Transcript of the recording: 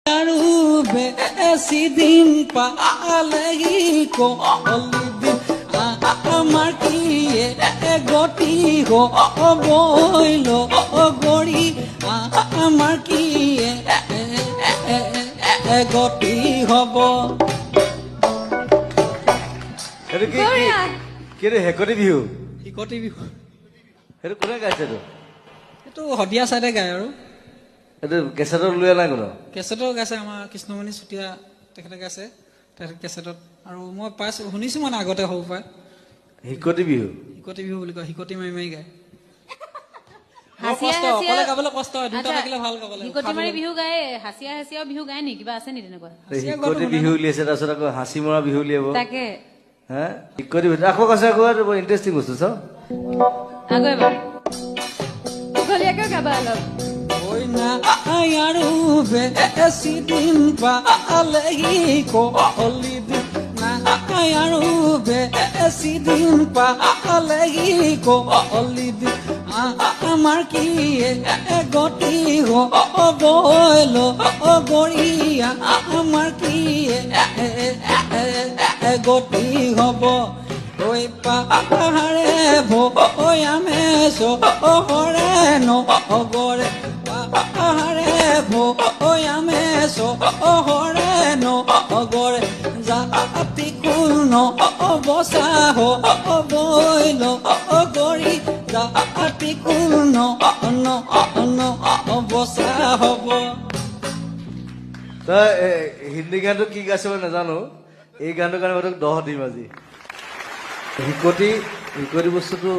আৰু বেছি দিন পালেহি কলিদিন আমাৰ কি গতি হবইল গৰি আমাৰ কি গতি হব সেইটো কি হেকতি বিহু শিকতি বিহু সেইটো কোনে গাইছে এইটো এইটো শদিয়া চাইডে গায় আৰু এইটো কেছেটত উলিওৱা নাই কোনো কেছেটৰ গাইছে আমাৰ কৃষ্ণমণি চুতীয়া তেখেতে গাইছে কেছেটত আৰু মই পাইছোঁ শুনিছোঁ মানে আগতে সৰু পৰাই হিকতি বিহু শিকতি বিহু বুলি কয় শিকতি মাৰি মাৰি গায় হাচিয়া গাবলৈ কষ্ট হয় দুটা থাকিলে ভাল গাবলৈ হিকতি মাৰি বিহু গায় হাচিয়া বিহু গায় নি কিবা আছে নি তেনেকুৱা হিকতি বিহু উলিয়াইছে তাৰপিছত আকৌ হাঁচি মৰা বিহু উলিয়াব তাকে হা হিকতি বিহু আকৌ কৈছে আকৌ বৰ ইণ্টাৰেষ্টিং বস্তু চাওঁ আকৌ এবাৰ গলিয়াকেও গাবা অলপ আৰু বেছি দিন পালেহি কলিদিন আৰু বেছি দিন পালেহি কলিদিন আমাৰ কি গতি হবইল গৰিয়া আমাৰ কি গতি হব ঐ পাহাৰে ভৈয়ামে চহৰে নগৰে পাহাৰে ভৈয়ামে চহৰে নগৰে জাতি কোন অৱস্থা হবইল গৰি জাতি কোন অৱস্থা হব তই হিন্দী গানটো কি গাইছে মই নাজানো এই গানটোৰ কাৰণে মই তোক 10 দিম আজি হিকতি বস্তুটো